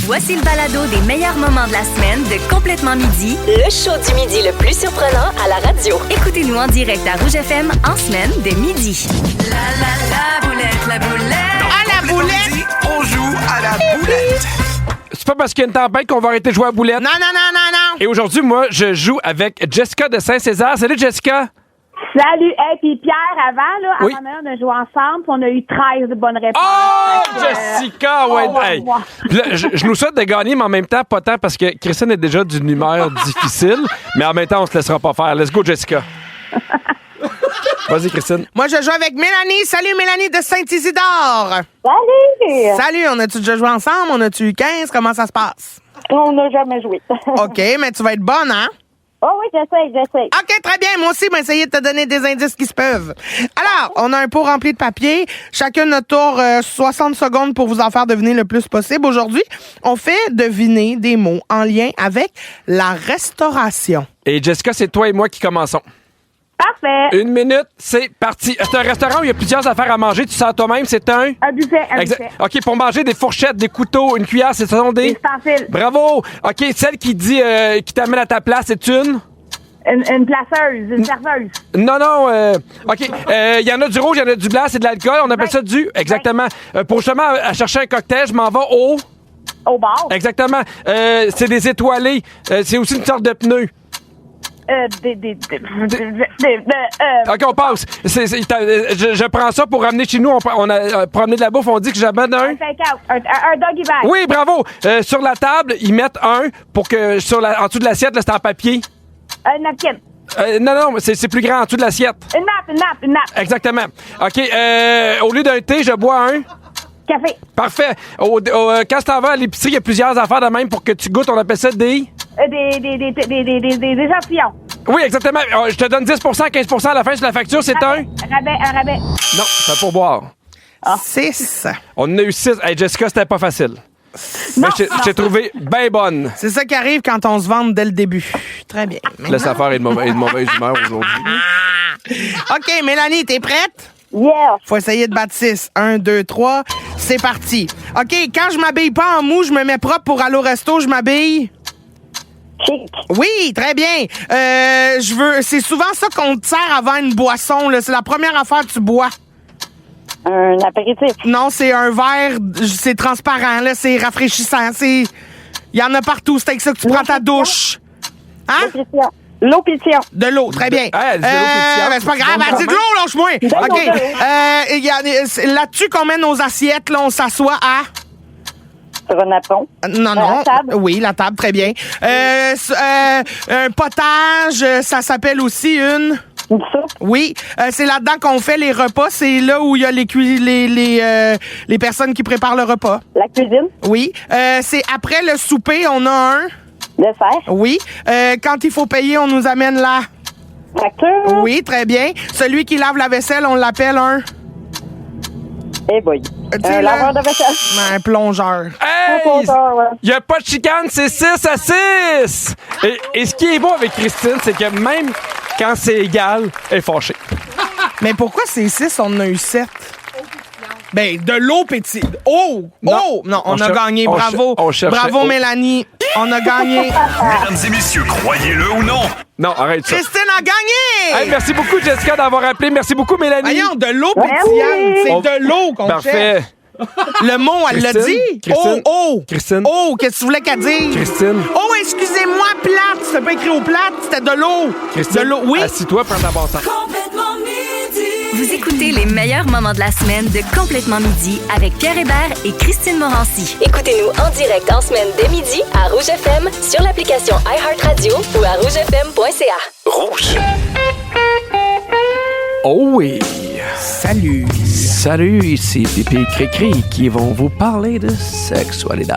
Voici le balado des meilleurs moments de la semaine de Complètement Midi, Le show du midi le plus surprenant à la radio. Écoutez-nous en direct à Rouge FM en semaine dès midi. La boulette, la boulette. À la boulette! Midi, on joue à la boulette. C'est pas parce qu'il y a une tempête qu'on va arrêter de jouer à boulette. Non. Et aujourd'hui, moi, je joue avec Jessica de Saint-Césaire. Salut, Jessica. Salut! Hey, puis Pierre, avant, Oui. on a joué ensemble, puis on a eu 13 bonnes réponses. Oh, Fait que, Jessica! Ouais, hey. moi. Puis là, je nous souhaite de gagner, mais en même temps, pas tant, parce que Christine est déjà d'une humeur difficile. Mais en même temps, on se laissera pas faire. Let's go, Jessica. Vas-y, Christine. Moi, je joue avec Mélanie. Salut, Mélanie de Saint-Isidore. Salut! Salut, on a-tu déjà joué ensemble? On a-tu eu 15? Comment ça se passe? On n'a jamais joué. OK, mais tu vas être bonne, hein? Oh oui, j'essaie. OK, très bien. Moi aussi, je vais essayer de te donner des indices qui se peuvent. Alors, on a un pot rempli de papier. Chacun notre tour, 60 secondes pour vous en faire deviner le plus possible. Aujourd'hui, on fait deviner des mots en lien avec la restauration. Et Jessica, c'est toi et moi qui commençons. Parfait. 1 minute, c'est parti. C'est un restaurant où il y a plusieurs affaires à manger. Tu sens toi-même, c'est un... Un buffet. OK, pour manger des fourchettes, des couteaux, une cuillère, c'est ça, Des ustensiles. Bravo. OK, celle qui dit, qui t'amène à ta place, c'est une... Une placeuse, une serveuse. Non. OK. Il y en a du rouge, il y en a du blanc, c'est de l'alcool. On appelle ça du... Exactement. Pour justement à chercher un cocktail, je m'en vais au... Au bar. Exactement. C'est des étoilés. C'est aussi une sorte de pneu. OK, on passe. Je prends ça pour ramener chez nous. Pour ramener de la bouffe, on dit que j'amène un... Un take-out. Un doggy bag. Oui, bravo. Sur la table, ils mettent un pour que en dessous de l'assiette, là, c'est en papier. Un napkin. Non, c'est plus grand en dessous de l'assiette. Une nappe. Exactement. OK, au lieu d'un thé, je bois un... Café. Parfait. Quand tu t'en vas à l'épicerie, il y a plusieurs affaires de même pour que tu goûtes. On appelle ça des... Des échantillons. Oui, exactement. Je te donne 10 15 à la fin sur la facture. C'est un... Un rabais. Non, c'est pour boire. 6. On en a eu 6. Hey, Jessica, c'était pas facile. Mais je t'ai trouvé bien bonne. C'est ça qui arrive quand on se vante dès le début. Très bien. Laisse affaire et de mauvaise humeur aujourd'hui. OK, Mélanie, t'es prête? Yes. Faut essayer de battre 6. 1, 2, 3. C'est parti. OK, quand je m'habille pas en mou, je me mets propre pour aller au resto, je m'habille... Chic. Oui, très bien. C'est souvent ça qu'on te sert avant une boisson, là. C'est la première affaire que tu bois. Un apéritif. Non, c'est un verre, c'est transparent, là. C'est rafraîchissant. Il y en a partout. C'est avec ça que tu prends ta douche. Hein? L'eau pétillante. De l'eau, très bien. Ah, elle dit de l'eau pétillante. Ben, c'est pas grave, elle dit de l'eau, lâche-moi. OK. C'est là-dessus qu'on met nos assiettes, là, on s'assoit à... Sur un apron. Non. La table. Oui, la table, très bien. Un potage, ça s'appelle aussi une... Une soupe. Oui, c'est là-dedans qu'on fait les repas. C'est là où il y a les personnes qui préparent le repas. La cuisine. Oui. C'est après le souper, on a un... Dessert. Oui. Quand il faut payer, on nous amène là. Facture. Oui, très bien. Celui qui lave la vaisselle, on l'appelle un... Eh boy. sais, Un là- laveur de vaisselle. Un plongeur. Hey! Compteur, ouais. Il n'y a pas de chicane, c'est 6 à 6! Et ce qui est beau avec Christine, c'est que même quand c'est égal, elle est fâchée. Mais pourquoi c'est 6, on en a eu 7? Ben, de l'eau pétillante. Oh! Non. Oh! Non, on a cher- gagné. on Bravo. cher- on cherchait- Bravo, oh. Mélanie. On a gagné. Mesdames et messieurs, croyez-le ou non, Non, arrête ça. Christine a gagné! Hey, merci beaucoup, Jessica, d'avoir appelé. Merci beaucoup, Mélanie. Voyons, de l'eau oui. pétillante. C'est On- de l'eau qu'on Parfait. cherche. Le mot, elle l'a Christine? dit. Christine? Oh! Christine? Oh, qu'est-ce que tu voulais qu'elle dise? Christine? Oh, excusez-moi, plate. C'était pas écrit au plate, c'était de l'eau. Christine, De l'eau, oui. assis-toi, prends ta bâton. Vous écoutez les meilleurs moments de la semaine de Complètement Midi avec Pierre Hébert et Christine Morancy. Écoutez-nous en direct en semaine dès midi à Rouge FM, sur l'application iHeartRadio ou à rougefm.ca. rouge. Oh oui. Salut. Salut, ici Pipi Cricri qui vont vous parler de sexualité.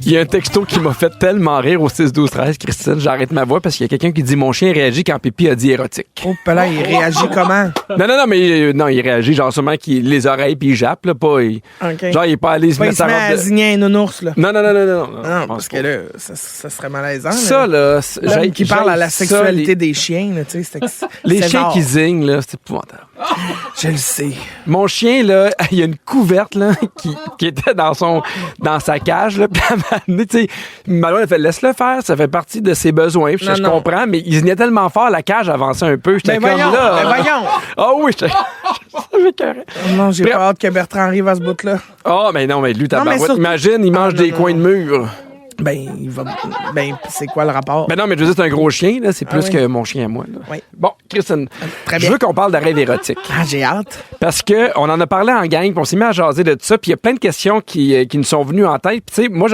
Il y a un texto qui m'a fait tellement rire au 6-12-13, Christine, j'arrête ma voix parce qu'il y a quelqu'un qui dit « Mon chien réagit quand Pipi a dit érotique Oh, là, il réagit comment? ». Non, mais non, il réagit genre sûrement qu'il les oreilles puis il jappe, là, pas... OK. Genre, il est pas allé se Pas, il mettre se sa met à robe de... zigner un nounours, là. Non. Non, parce que là, ça serait malaisant. Ça, là... L'homme qui parle à la ça, sexualité des chiens, là, tu sais, Les c'est chiens rare. qui zignent, là, c'est épouvantable. Je le sais. Mon chien, là, il y a une couverte là, qui était dans sa cage. Là, puis elle m'a amené, tu sais, Malone a fait laisse-le faire, ça fait partie de ses besoins. Puis je comprends, mais il venait tellement fort, la cage avançait un peu. J'étais Ben comme voyons, là. ben voyons. Ah oui, j'étais. Non, j'ai Bref. pas hâte que Bertrand arrive à ce bout-là. Ah, mais non, mais lui, mais tabarouette, surtout- imagine, il mange des coins de mur. Ben, il va. Ben, c'est quoi le rapport? Ben non, mais je veux dire, c'est un gros chien, là. C'est plus oui. que mon chien à moi, là. Oui. Bon, Christine, Très je bien. veux qu'on parle de rêve érotique. Ah, j'ai hâte. Parce que on en a parlé en gang, puis on s'est mis à jaser de tout ça, puis il y a plein de questions qui nous sont venues en tête. Puis tu sais, moi,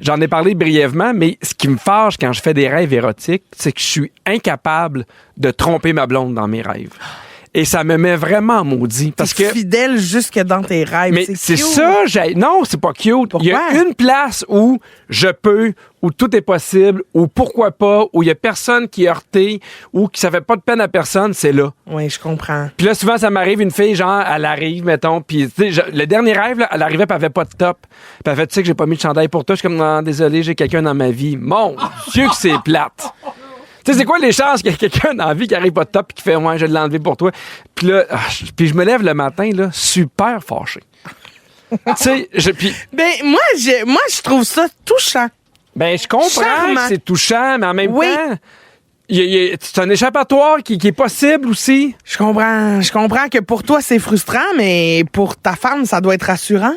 j'en ai parlé brièvement, mais ce qui me fâche quand je fais des rêves érotiques, c'est que je suis incapable de tromper ma blonde dans mes rêves. Et ça me met vraiment maudit. Parce T'es que... fidèle jusque dans tes rêves. Mais c'est cute. ça, non, c'est pas cute. Pourquoi? Il y a une place où je peux, où tout est possible, où pourquoi pas, où il y a personne qui est heurté, où ça fait pas de peine à personne, c'est là. Oui, je comprends. Puis là, souvent, ça m'arrive, une fille, genre, elle arrive, mettons, puis tu sais, le dernier rêve, là, elle arrivait, puis elle avait pas de top. Puis elle fait, tu sais que j'ai pas mis de chandail pour toi. Je suis comme, non, désolé, j'ai quelqu'un dans ma vie. Mon Dieu que c'est plate. Tu sais, c'est quoi les chances qu'il y ait quelqu'un dans la vie qui arrive pas de top et qui fait, ouais, je vais l'enlever pour toi. Puis là, puis je me lève le matin, là, super fâché. Tu sais, Ben, moi, je trouve ça touchant. ben, je comprends Charmant. que c'est touchant, mais en même Oui. temps, c'est un échappatoire qui est possible aussi. Je comprends que pour toi, c'est frustrant, mais pour ta femme, ça doit être rassurant.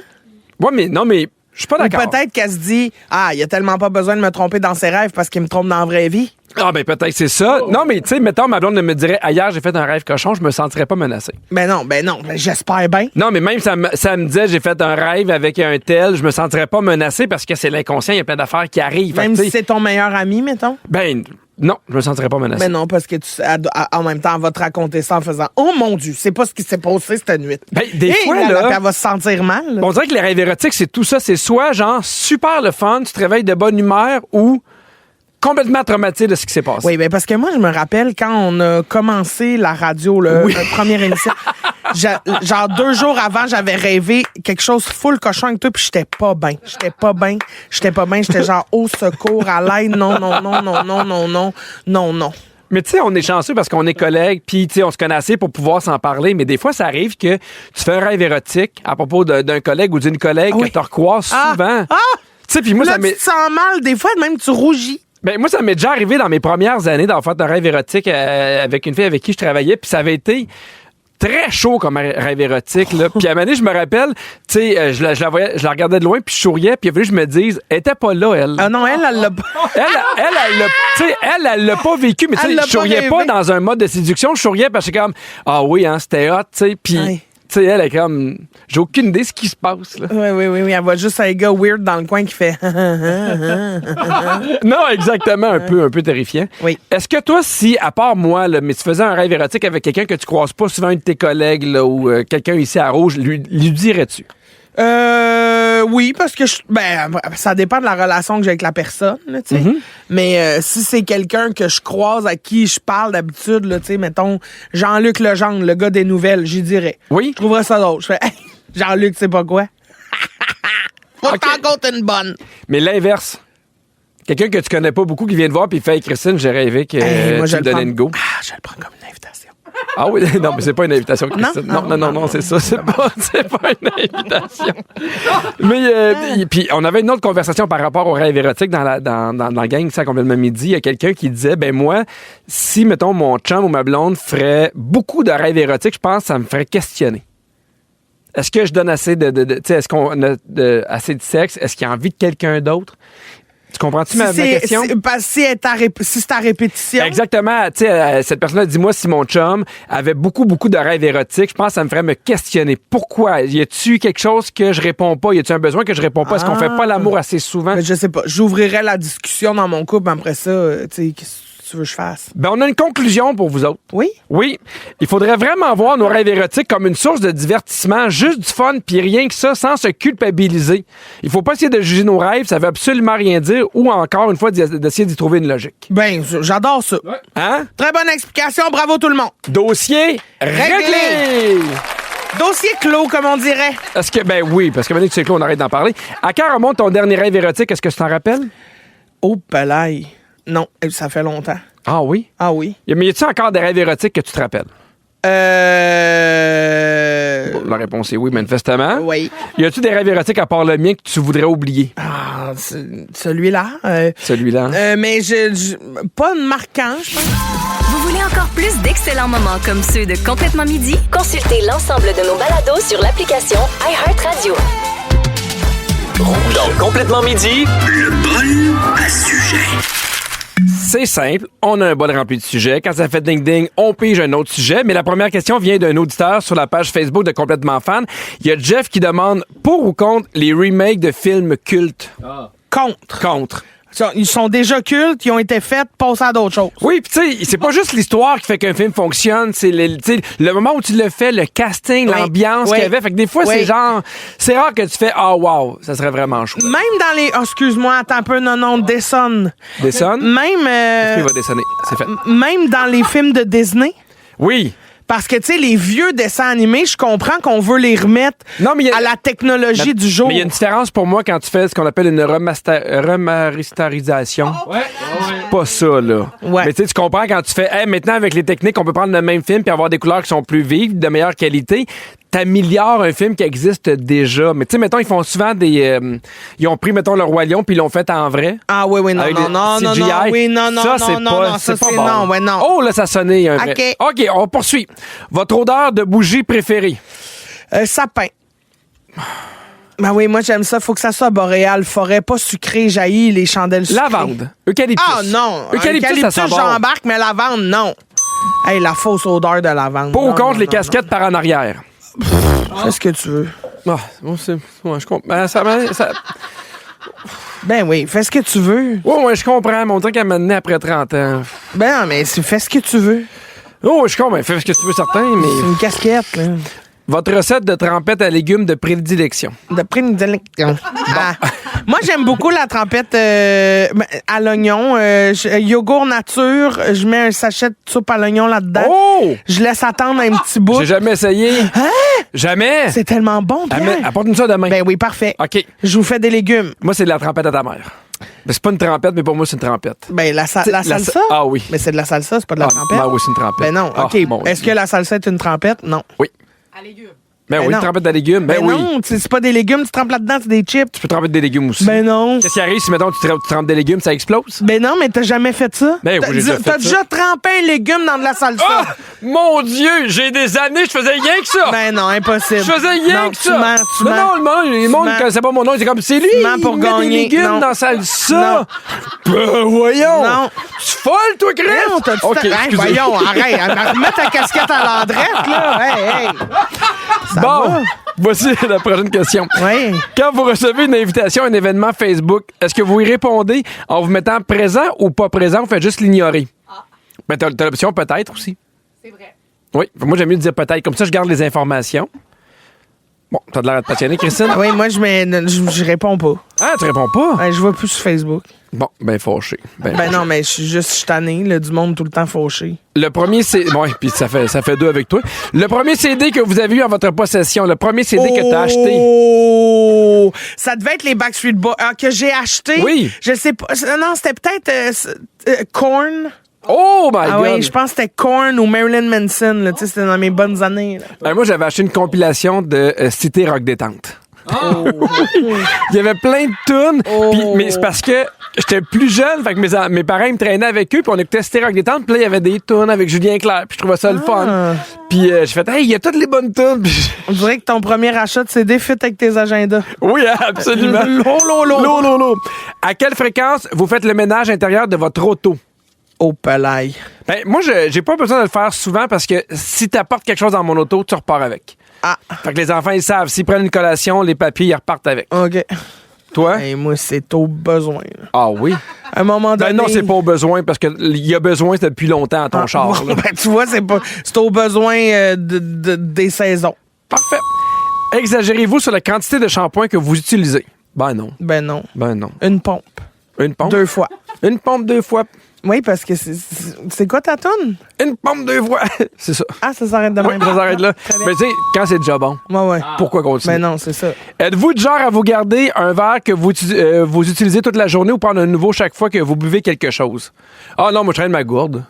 Ouais, mais non, mais je suis pas Ou d'accord. peut-être qu'elle se dit, il y a tellement pas besoin de me tromper dans ses rêves parce qu'il me trompe dans la vraie vie. Ah, ben peut-être c'est ça. Non, mais tu sais, mettons, ma blonde me dirait, hier, j'ai fait un rêve cochon, je me sentirais pas menacé. Ben non, j'espère bien. Non, mais même ça me disait, j'ai fait un rêve avec un tel, je me sentirais pas menacé parce que c'est l'inconscient, il y a plein d'affaires qui arrivent. Fait Même que, tu si sais, c'est ton meilleur ami, mettons. ben, non, je me sentirais pas menacé. Ben non, parce que en même temps, elle va te raconter ça en faisant, oh mon Dieu, c'est pas ce qui s'est passé cette nuit. Ben, des Et fois, puis là. elle va se sentir mal. là. On dirait que les rêves érotiques, c'est tout ça. C'est soit, genre, super le fun, tu te réveilles de bonne humeur ou complètement traumatisé de ce qui s'est passé. Oui, ben parce que moi, je me rappelle quand on a commencé la radio, la première émission, genre 2 jours avant, j'avais rêvé quelque chose full cochon avec toi, puis j'étais pas bien. J'étais genre au secours, à l'aide, non. Mais tu sais, on est chanceux parce qu'on est collègues, puis tu sais, on se connaît assez pour pouvoir s'en parler. Mais des fois, ça arrive que tu fais un rêve érotique à propos d'un collègue ou d'une collègue que tu recroises souvent. Tu sais, puis moi, Là, ça tu m'est... te sens mal, des fois, même tu rougis. Ben, moi, ça m'est déjà arrivé dans mes premières années d'avoir fait un rêve érotique avec une fille avec qui je travaillais, puis ça avait été très chaud comme rêve érotique, là. Puis à un moment donné, je me rappelle, tu sais, je la voyais, je la regardais de loin, puis je souriais, puis il a fallu que je me dise, elle était pas là, elle. Ah non, elle l'a pas. Elle l'a pas vécu, mais tu Elle sais, l'a je souriais pas pas rêvé. dans un mode de séduction, je souriais parce que c'est comme, ah oui, hein, c'était hot, tu sais, puis, Ouais. tu sais, elle est comme, j'ai aucune idée de ce qui se passe, là. Oui, elle voit juste un gars weird dans le coin qui fait. Non, exactement, un peu terrifiant. Oui. Est-ce que toi, si, à part moi, là, mais tu faisais un rêve érotique avec quelqu'un que tu croises pas souvent, un de tes collègues, là, ou quelqu'un ici à Rouge, lui dirais-tu? Oui, parce que ça dépend de la relation que j'ai avec la personne, là, tu sais. Mais si c'est quelqu'un que je croise, à qui je parle d'habitude, là, tu sais, mettons Jean-Luc Legendre, le gars des nouvelles, j'y dirais. Oui? Je trouverais ça drôle. Je fais, hey, Jean-Luc, c'est pas quoi? Faut Ok. t'en compte une bonne. Mais l'inverse. Quelqu'un que tu connais pas beaucoup qui vient te voir puis il fait, hey, Christine, j'ai rêvé que Hey, moi, tu me donnais une go. Je le prends comme une invitation. Ah oui, non, mais c'est pas une invitation, Christine. Non, c'est ça. C'est pas une invitation. Mais, puis on avait une autre conversation par rapport au rêve érotique dans la gang, ça, complètement midi. Il y a quelqu'un qui disait, ben moi, si, mettons, mon chum ou ma blonde ferait beaucoup de rêves érotiques, je pense que ça me ferait questionner. Est-ce que je donne assez tu sais, est-ce qu'on a assez de sexe? Est-ce qu'il y a envie de quelqu'un d'autre? Tu comprends-tu ma question? Si c'est à répétition. Exactement. Tu sais, cette personne-là dit, moi, si mon chum avait beaucoup de rêves érotiques, je pense que ça me ferait me questionner. Pourquoi? Y a-tu quelque chose que je réponds pas? Y a-tu un besoin que je réponds pas? Est-ce qu'on fait pas l'amour assez souvent? Mais je sais pas. J'ouvrirais la discussion dans mon couple, mais après ça, tu sais, qu'est-ce que tu veux que je fasse? Ben, on a une conclusion pour vous autres. Oui? Oui. Il faudrait vraiment voir nos rêves érotiques comme une source de divertissement, juste du fun, puis rien que ça, sans se culpabiliser. Il faut pas essayer de juger nos rêves, ça veut absolument rien dire, ou encore une fois, d'essayer d'y trouver une logique. Ben, j'adore ça. Hein? Très bonne explication. Bravo tout le monde. Dossier réglé! Dossier clos, comme on dirait. Est-ce que, ben oui, parce que maintenant que c'est clos, on arrête d'en parler. À quand remonte ton dernier rêve érotique? Est-ce que tu t'en rappelles? Oh, pelaille. Non, ça fait longtemps. Ah oui? Ah oui? Mais y a-tu encore des rêves érotiques que tu te rappelles? La réponse est oui, manifestement. Oui. Y a-tu des rêves érotiques à part le mien que tu voudrais oublier? Ah, celui-là. Celui-là. Mais pas marquant, je pense. Vous voulez encore plus d'excellents moments comme ceux de Complètement Midi? Consultez l'ensemble de nos balados sur l'application iHeartRadio. Dans Complètement Midi, le bol à sujet. C'est simple, on a un bol rempli de sujets. Quand ça fait ding-ding, on pige un autre sujet. Mais la première question vient d'un auditeur sur la page Facebook de Complètement Fan. Il y a Jeff qui demande pour ou contre les remakes de films cultes. Contre. Contre. Ils sont déjà cultes, ils ont été faits, passez à d'autres choses. Oui, puis tu sais, c'est pas juste l'histoire qui fait qu'un film fonctionne, c'est le moment où tu le fais, le casting, Oui. l'ambiance Oui. qu'il y avait. Fait que des fois, Oui. c'est genre, c'est rare que tu fais, ah, wow, ça serait vraiment chouette. Même dans les... Oh, excuse-moi, attends un peu, non, Desson. Desson? Même... Il va dessonner, c'est fait. Même dans les films de Disney. Oui. Parce que, tu sais, les vieux dessins animés, je comprends qu'on veut les remettre Non, mais il y a- à la technologie du jour. Mais il y a une différence pour moi quand tu fais ce qu'on appelle une remasterisation. C'est pas ça, là. Ouais. Mais tu sais, tu comprends quand tu fais, hey, maintenant, avec les techniques, on peut prendre le même film puis avoir des couleurs qui sont plus vives, de meilleure qualité. T'améliores un film qui existe déjà. Mais tu sais, mettons, ils font souvent des... ils ont pris, mettons, le Roi Lion puis ils l'ont fait en vrai. Ah oui, non, Avec non, le non, non, CGI. non, oui, non, Ça, c'est pas ça, c'est bon. non, ouais, non. Oh, là, ça sonnait un vrai. OK, on poursuit. Votre odeur de bougie préférée? Sapin. Ben oui, moi, j'aime ça. Faut que ça soit boréal, forêt, pas sucré, jailli, les chandelles sucrées. Lavande. Eucalyptus. Ah non. Eucalyptus, ça sent bon. j'embarque, mais lavande, non. Hey, la fausse odeur de lavande. Pour ou Non, contre non, les non, casquettes par en arrière? non. Fais ce que tu veux. Ah, bon, je comprends. Ben oui, fais ce que tu veux. Ouais, je comprends. Mais on dirait qu'elle m'a mené après 30 ans. Ben non, mais fais ce que tu veux. Oh, je comprends. Fais ce que tu veux, certain, mais... C'est une casquette, là. Votre recette de trempette à légumes de prédilection. D'après une dilection. Ah. Moi, j'aime beaucoup la trempette à l'oignon. Yogourt nature, je mets un sachet de soupe à l'oignon là-dedans. Oh! Je laisse attendre un petit bout. J'ai jamais essayé. Hein? Jamais! C'est tellement bon, Pierre. Apporte-nous ça demain. Ben oui, parfait. OK. Je vous fais des légumes. Moi, c'est de la trempette à ta mère. Ben, c'est pas une trempette, mais pour moi, c'est une trempette. Ben, la salsa? Ah oui. Mais c'est de la salsa, c'est pas de la trempette. Ben oui, c'est une trempette. Ben non, Ah, OK. mon Est-ce Dieu. que la salsa est une trempette? Non. Oui. Ben oui, non. une trempette de légumes. Ben, Ben oui. non, c'est pas des légumes, tu trempes là-dedans, c'est des chips. Tu peux tremper des légumes aussi. Ben non. Qu'est-ce qui arrive si, mettons, tu trempes des légumes, ça explose? Ben non, mais t'as jamais fait ça. Ben oui, j'ai déjà fait T'as ça. déjà trempé un légume dans de la salsa. Ah! Mon Dieu! J'ai des années, je faisais rien que ça! Ben non, impossible. Je faisais rien non, que tu ça! mens, tu mens. Non, le monde mens. connaissait pas mon nom, c'est comme, c'est lui! Tu mens pour il met gagner. des légumes Non. dans salsa! Ben, voyons! Non. Tu es folle, toi, Chris? Non, t'as dit OK, hey, excusez. voyons, arrête. Remets ta casquette à l'endrette, là. Hey. Ça Bon, va? voici la prochaine question. Oui. Quand vous recevez une invitation à un événement Facebook, est-ce que vous y répondez en vous mettant présent ou pas présent? Vous faites juste l'ignorer. Ben, t'as l'option peut-être aussi. C'est vrai. Oui, moi, j'aime mieux dire peut-être. Comme ça, je garde les informations. Bon, t'as de l'air de passionné, Christine? Oui, moi, je réponds pas. Ah, tu réponds pas? Ouais, je vois plus sur Facebook. Bon, ben fâché. Ben non, mais je suis tanné, là, du monde tout le temps fauché. Le premier CD... Bon, puis ça fait deux avec toi. Le premier CD que vous avez eu en votre possession, le premier CD que t'as acheté. Oh! Ça devait être les Backstreet Boys que j'ai acheté. Oui. Je sais pas. Non, c'était peut-être Korn. Oh my Ah God! oui, je pense que c'était Korn ou Marilyn Manson. Là, tu sais, c'était dans mes bonnes années. Là. Moi, j'avais acheté une compilation de Cité Rock Détente. Il y avait plein de tunes. Mais c'est parce que j'étais plus jeune, fait que mes parents ils me traînaient avec eux, puis on écoutait Cité Rock Détente, puis là, il y avait des tunes avec Julien Clerc, puis je trouvais ça le fun. Puis j'ai fait, hey, il y a toutes les bonnes tunes. On dirait que ton premier achat de CD fit avec tes agendas. Oui, absolument. Lolo. À quelle fréquence vous faites le ménage intérieur de votre auto? Au palais. Ben, moi, j'ai pas besoin de le faire souvent parce que si t'apportes quelque chose dans mon auto, tu repars avec. Ah, Fait que les enfants, ils savent. S'ils prennent une collation, les papiers, ils repartent avec. OK. Toi? Et moi, c'est au besoin. Là. Ah oui? À un moment donné... Ben non, c'est pas au besoin parce qu'il y a besoin depuis longtemps à ton char. Là. Ben, tu vois, c'est au besoin des saisons. Parfait. Exagérez-vous sur la quantité de shampoing que vous utilisez? Ben non. Ben non. Ben non. Une pompe. Une pompe? 2 fois. Une pompe 2 fois. Oui, parce que c'est quoi ta toune? Une pompe 2 fois. C'est ça. Ah, ça s'arrête de Oui, même. ça s'arrête là. Très bien. Mais tu sais, quand c'est déjà bon, Ouais. pourquoi continuer? Ben non, c'est ça. Êtes-vous du genre à vous garder un verre que vous utilisez toute la journée ou prendre un nouveau chaque fois que vous buvez quelque chose? Ah non, moi je traîne ma gourde.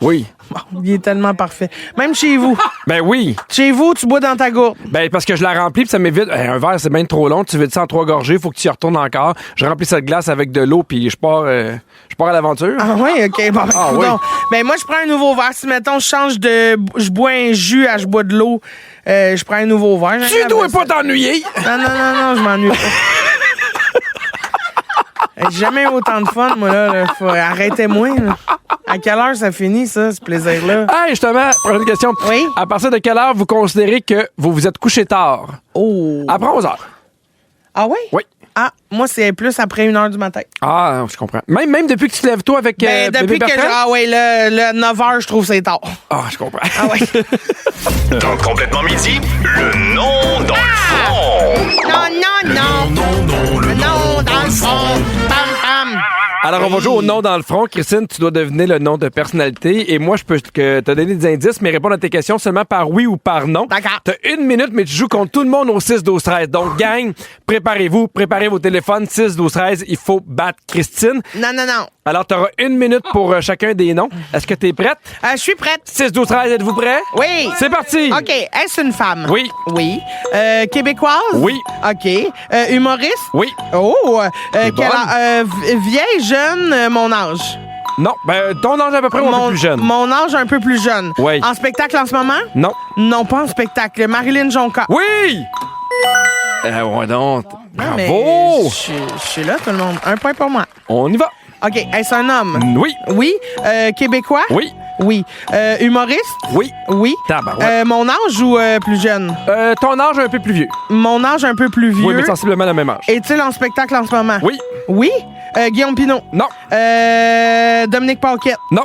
Oui. Bon, il est tellement parfait. Même chez vous. Ben oui. Chez vous, tu bois dans ta gourde. Ben parce que je la remplis puis ça m'évite. Un verre, c'est bien trop long. Tu vides ça en 3 gorgées. Faut que tu y retournes encore. Je remplis cette glace avec de l'eau puis je pars à l'aventure. Ah oui, OK. Bon, Ah, coudonc. oui. Ben moi, je prends un nouveau verre. Si, mettons, je bois un jus à je bois de l'eau, je prends un nouveau verre. Tu dois pas t'ennuyer. Non, je m'ennuie pas. J'ai jamais eu autant de fun, moi, là. Arrêtez-moi, là. À quelle heure ça finit, ça, ce plaisir-là? Hey, justement, prochaine question. Oui? À partir de quelle heure vous considérez que vous vous êtes couché tard? Oh! Après 11 heures. Ah oui? Oui. Ah, moi, c'est plus après 1h du matin. Ah, je comprends. Même depuis que tu te lèves, toi, avec Ben, bébé depuis que Bertrand? ah ouais, le 9h, je trouve que c'est tard. Ah, je comprends. Ah ouais. Dans Complètement Midi, le nom dans le fond. Non. Le nom dans le fond. Pam, pam. Alors, on va jouer au nom dans le front. Christine, tu dois deviner le nom de personnalité. Et moi, je peux te donner des indices, mais répondre à tes questions seulement par oui ou par non. D'accord. T'as 1 minute, mais tu joues contre tout le monde au 6-12-13. Donc, gang, préparez-vous, préparez vos téléphones. 6-12-13, il faut battre Christine. Non. Alors, t'auras 1 minute pour chacun des noms. Est-ce que t'es prête? Je suis prête. 6-12-13, êtes-vous prêts? Oui. C'est parti! OK. Est-ce une femme? Oui. Oui. Québécoise? Oui. OK. Humoriste? Oui. Oh. T'es bonne. Vieille, jeune, mon âge. Non. Ben, ton âge à peu près ou un peu plus jeune? Mon âge un peu plus jeune. Oui. En spectacle en ce moment? Non. Non, pas en spectacle. Marilyn Jonca. Oui! Ouais, donc. Non, mais Bravo! Je suis là, tout le monde. 1 point pour moi. On y va. OK. Est-ce un homme? Oui. Oui. Québécois? Oui. Oui. Humoriste? Oui. Oui. Tabarouette. Mon âge ou plus jeune? Ton âge un peu plus vieux. Mon âge un peu plus vieux. Oui, mais sensiblement le même âge. Est-il en spectacle en ce moment? Oui. Oui. Guillaume Pinot. Non. Dominique Paquette. Non.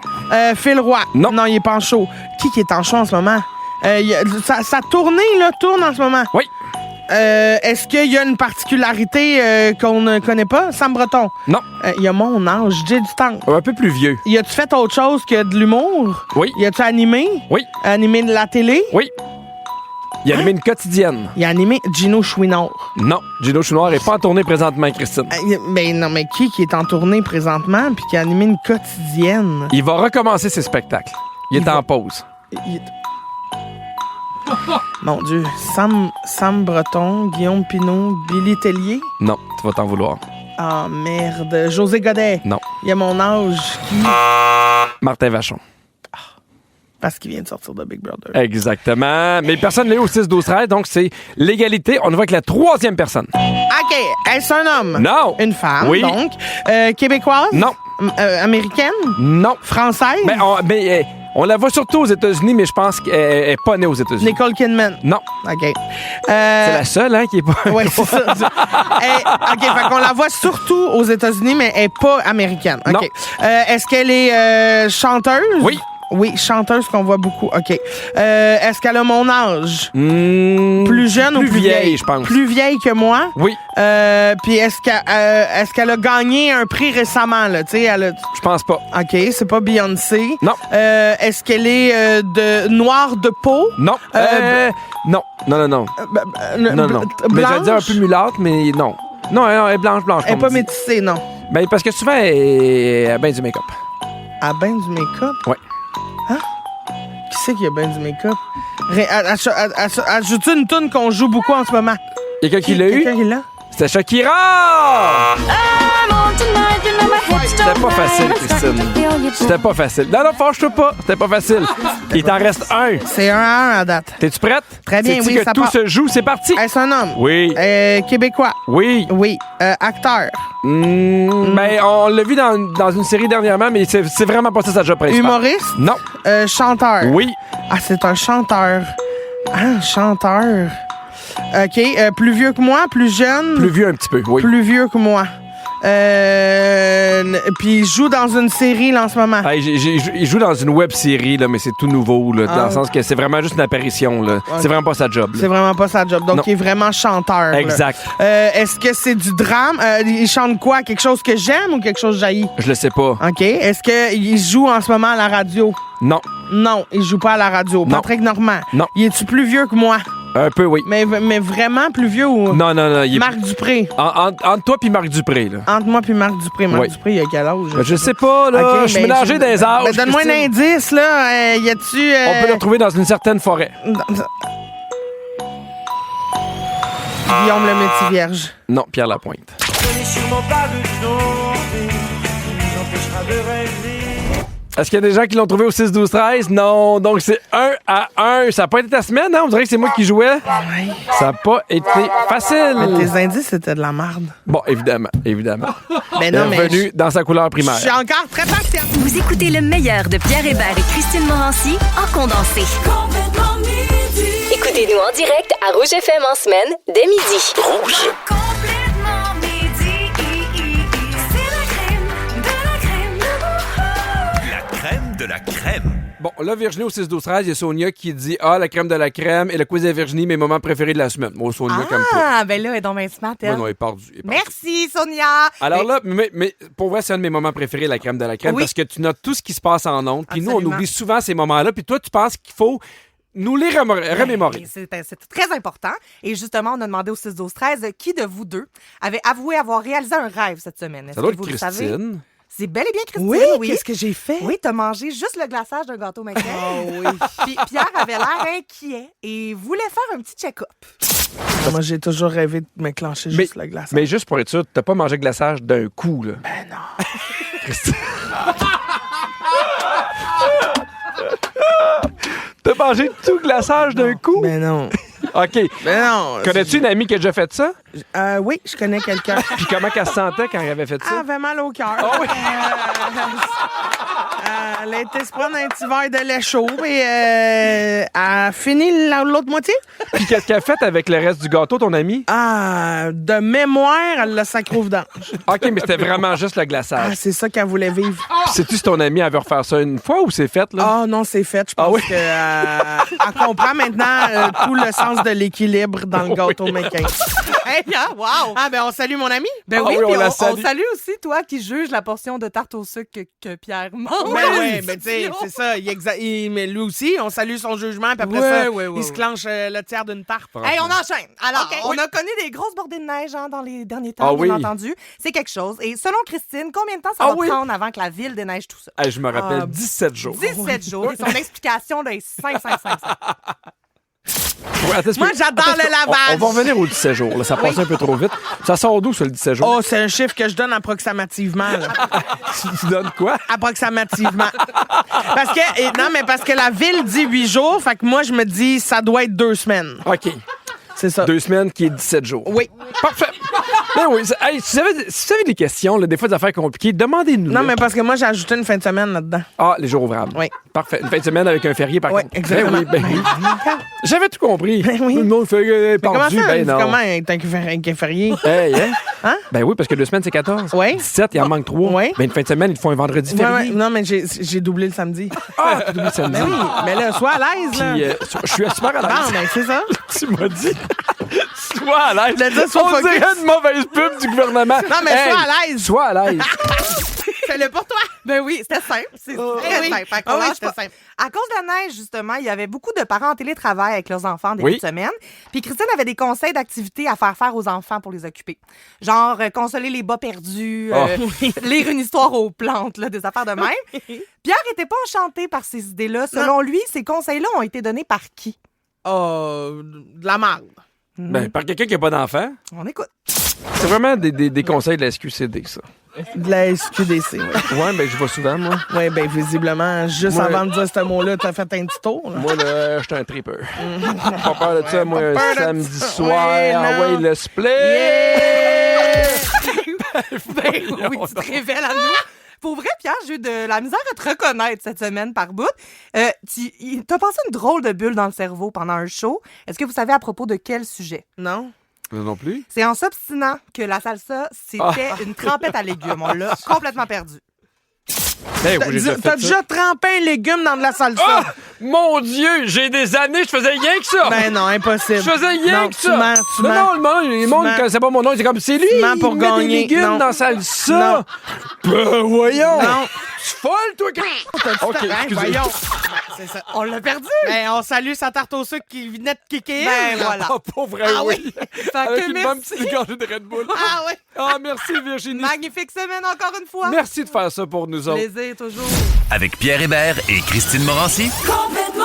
Phil Roy. Non. Non, il est pas en show. Qui est en show en ce moment? Sa tournée, là, tourne en ce moment. Oui. Est-ce qu'il y a une particularité qu'on ne connaît pas? Sam Breton. Non. Il y a mon âge, Jay du temps. Un peu plus vieux. Y a-tu fait autre chose que de l'humour? Oui. Y a-tu animé? Oui. Animé de la télé? Oui. Il a animé une quotidienne. Il a animé Gino Chouinard. Non. Gino Chouinard n'est pas en tournée présentement, Christine. Mais qui est en tournée présentement puis qui a animé une quotidienne? Il va recommencer ses spectacles. Il est en pause. Mon Dieu. Sam Breton, Guillaume Pinot, Billy Tellier? Non, tu vas t'en vouloir. Ah, merde. José Godet? Non. Il y a mon âge qui... Martin Vachon. Parce qu'il vient de sortir de Big Brother. Exactement. Mais personne n'est au 6-12-13, donc c'est l'égalité. On y va avec la 3e personne. OK. Est-ce un homme? Non. Une femme, Oui. donc. Québécoise? Non. Américaine? Non. Française? Mais on la voit surtout aux États-Unis, mais je pense qu'elle n'est pas née aux États-Unis. Nicole Kidman? Non. OK. C'est la seule, hein, qui est pas... Oui, c'est ça. OK, fait qu'on la voit surtout aux États-Unis, mais elle n'est pas américaine. OK. Non. Est-ce qu'elle est chanteuse? Oui. Oui, chanteuse qu'on voit beaucoup. OK. Est-ce qu'elle a mon âge? Plus jeune ou plus vieille? je pense. Plus vieille que moi? Oui. Puis est-ce qu'elle a gagné un prix récemment, là? Tu sais, Je pense pas. OK, c'est pas Beyoncé. Non. Est-ce qu'elle est de noire de peau? Non. Non. Non. Mais j'allais dire un peu mulâtre, mais non. Non, elle est blanche. Elle n'est pas comme on dit. métissée, non. Ben, parce que souvent, elle a bien du make-up. Elle a bien du make-up? Ouais. Hein? Qui c'est qui a bien du make-up? Ajoute une toune qu'on joue beaucoup en ce moment. Quelqu'un qui l'a eu? Quelqu'un qui l'a? C'était Shakira! C'était pas facile, Christine. C'était pas facile. Non, fâche-toi pas. C'était pas facile. Il t'en reste un. C'est 1-1 à date. T'es-tu prête? Très bien, Sais-tu oui, que ça tout part. se joue, c'est parti. Est-ce un homme? Oui. Québécois? Oui. Oui. Acteur? Ben, on l'a vu dans une série dernièrement, mais c'est vraiment pas ça sa job principale. Humoriste? Non. Chanteur? Oui. Ah, c'est un chanteur. Ah, chanteur. OK. Plus vieux que moi? Plus jeune? Plus vieux un petit peu, oui. Plus vieux que moi. Puis il joue dans une série là, en ce moment. Hey, il joue dans une web série, là, mais c'est tout nouveau, là, dans le sens que c'est vraiment juste une apparition. Là. Okay. C'est vraiment pas sa job. Là. C'est vraiment pas sa job. Donc, Non. il est vraiment chanteur. là. Exact. Est-ce que c'est du drame? Il chante quoi? Quelque chose que j'aime ou quelque chose que j'haïs? Je le sais pas. OK. Est-ce qu'il joue en ce moment à la radio? Non. Non, il joue pas à la radio. Non. Patrick Normand. Non. Il est-tu plus vieux que moi? Un peu, oui. Mais vraiment plus vieux ou... Non. Il est... Marc Dupré. Entre toi puis Marc Dupré, là. Entre moi puis Marc Dupré. Marc Oui. Dupré, il a quel âge? Ben, je sais pas, là. Ok, je suis ben, mélangé dans les âges. Ben, donne-moi un Christine. indice, là. Y a-tu... On peut le retrouver dans une certaine forêt. Guillaume le Métis-Vierge. Non, Pierre Lapointe. Est-ce qu'il y a des gens qui l'ont trouvé au 6-12-13? Non. Donc, c'est 1-1. Ça n'a pas été ta semaine, hein? On dirait que c'est moi qui jouais. Ça n'a pas été facile. Mais tes indices, c'était de la merde. Bon, évidemment. Mais non, mais... Revenu dans sa couleur primaire. Je suis encore très patiente. Vous écoutez le meilleur de Pierre Hébert et Christine Morancy en condensé. Écoutez-nous en direct à Rouge FM en semaine dès midi. Rouge. Complètement midi. C'est la crème De la crème. Bon, là, Virginie au 6-12-13, il y a Sonia qui dit la crème de la crème et le quiz de Virginie, mes moments préférés de la semaine. Moi, Sonia, comme toi. Ah, ben là, elle est donc bien smart, elle. Moi, non, il est perdu. Merci, Sonia. Alors là, mais pour vrai, c'est un de mes moments préférés, la crème de la crème, Oui. parce que tu notes tout ce qui se passe en ondes, puis nous, on Absolument. oublie souvent ces moments-là, puis toi, tu penses qu'il faut nous les remémorer. Et c'est très important. Et justement, on a demandé au 6-12-13 qui de vous deux avait avoué avoir réalisé un rêve cette semaine. Est-ce Ça doit que être vous le savez? Christine. C'est bel et bien Christine, Oui, oui. qu'est-ce que j'ai fait? Oui, t'as mangé juste le glaçage d'un gâteau McCain. Oh oui. Puis Pierre avait l'air inquiet et voulait faire un petit check-up. Moi, j'ai toujours rêvé de m'éclencher juste la glace. Mais juste pour être sûr, t'as pas mangé le glaçage d'un coup, là. Ben non. Christine. T'as mangé tout le glaçage d'un coup? Ben non. OK. Ben non. Connais-tu une amie qui a déjà fait ça? Oui, je connais quelqu'un. Puis comment qu'elle se sentait quand elle avait fait Ah, ça? elle avait mal au cœur. Ah oui? Elle a été se prendre un petit verre de lait chaud et elle a fini l'autre moitié. Puis qu'est-ce qu'elle a fait avec le reste du gâteau, ton amie? Ah, de mémoire, elle l'a sacré au vidange. OK, mais c'était vraiment juste le Ah, glaçage. c'est ça qu'elle voulait vivre. Puis sais-tu si ton amie avait refaire ça une fois ou c'est fait, là? Ah non, c'est fait. Je pense oui? qu'elle comprend maintenant tout le sens de l'équilibre dans le gâteau McCain. Hey, wow! Ah, ben on salue mon ami. Ben Ah oui, oui, puis on la on salue. salue aussi toi qui juges la portion de tarte au sucre que Pierre mange. Ben oui, ben tu sais, c'est ça. Mais lui aussi, on salue son jugement, puis après ça, il se clenche le tiers d'une tarte. Hey, on enchaîne. Alors, OK. on a connu des grosses bordées de neige dans les derniers temps, Ah bien oui. entendu. C'est quelque chose. Et selon Christine, combien de temps ça Ah va oui. prendre avant que la ville déneige tout ça? Hey, je me rappelle 17 jours. 17 jours. Et son explication, là, est 5. Ouais, attends, Moi, j'adore le lavage. On va revenir aux 17 jours. Là. Ça passe un peu trop vite. Ça sort d'où, ça, le 17 jours? Oh, c'est un chiffre que je donne approximativement. Là. Tu donnes quoi? Approximativement. Parce que la ville dit 8 jours, fait que moi, je me dis, ça doit être 2 semaines. OK. C'est ça. 2 semaines qui est 17 jours. Oui. Parfait. Ben oui. Hey, si vous avez des questions, là, des fois des affaires compliquées, demandez-nous. Non, mais parce que moi, j'ai ajouté une fin de semaine là-dedans. Ah, les jours ouvrables. Oui. Parfait. Une fin de semaine avec un férié, par Oui, contre. exactement. Ben oui. J'avais tout compris. Ben oui. Tout le monde fait Mais comment pendu. ça? Ben non. Comment être un férié? Hey, hein? Hein? Ben oui, parce que 2 semaines, c'est 14. Oui. 17, il en manque 3. Oui. Ben une fin de semaine, ils te font un vendredi Ouais, férié. ouais. Non, mais j'ai doublé le samedi. Ah, tu oublies samedi. Ben oui, mais là, sois à l'aise, là. Puis, je suis super à Bon, l'aise. ben c'est ça. Tu m'as dit. Sois à l'aise. Je l'ai dit, sois On focus. dirait une mauvaise pub du gouvernement. Non, mais sois à l'aise. Sois à l'aise. Fais-le pour toi. Ben oui, c'était simple. C'est très oui. simple. Fait qu'on Ah oui, lâche c'était pas. simple. À cause de la neige, justement, il y avait beaucoup de parents en télétravail avec leurs enfants début Oui. de semaine. Puis Christine avait des conseils d'activités à faire aux enfants pour les occuper. Genre, consoler les bas perdus, lire une histoire aux plantes, là, des affaires de même. Pierre était pas enchanté par ces idées-là. Selon lui, ces conseils-là ont été donnés par qui? De la merde. Ben, par quelqu'un qui n'a pas d'enfant. On écoute. C'est vraiment des conseils de la SQCD, ça. De la SQDC, oui. Ouais, ben, je vais souvent, moi. Oui, ben visiblement, juste Moi, avant de dire ce mot-là, t'as fait un petit tour. Là. Moi, là, j'étais un tripper. Pas peur de ça, moi, Pas peur de samedi ça. soir. Ouais, Ah non. ouais, le split! Ben oui, tu te révèles à nous. Pour vrai, Pierre, j'ai eu de la misère à te reconnaître cette semaine par bout. T'as passé une drôle de bulle dans le cerveau pendant un show. Est-ce que vous savez à propos de quel sujet? Non? Non plus. C'est en s'obstinant que la salsa, c'était une trempette à légumes. On l'a complètement perdu. Ben, oui, j'ai déjà T'as fait ça. déjà trempé un légume dans de la salsa? Ah! Mon Dieu, j'ai des années, je faisais rien que ça! Ben non, impossible. Je faisais rien Non, que tu ça! mens, tu non, mens. non, le monde mens. connaissait pas mon nom, c'est comme, c'est lui, Tu mens pour il met gagner. des légumes Non. dans salsa! Ben, voyons! Non, T'es-tu folle, toi? OK, Ben, excusez. voyons. Ben, c'est ça. On l'a perdu! Ben, on salue sa tarte au sucre qui venait de kicker. Ben, voilà. Ah, pour vrai, Ah oui. oui. Fait Avec que une merci. bonne petite gorgée de Red Bull. Ah oui! Ah, merci, Virginie. Magnifique semaine encore une fois. Merci de faire ça pour nous autres. Plaisir toujours. Avec Pierre Hébert et Christine Morancy. Complètement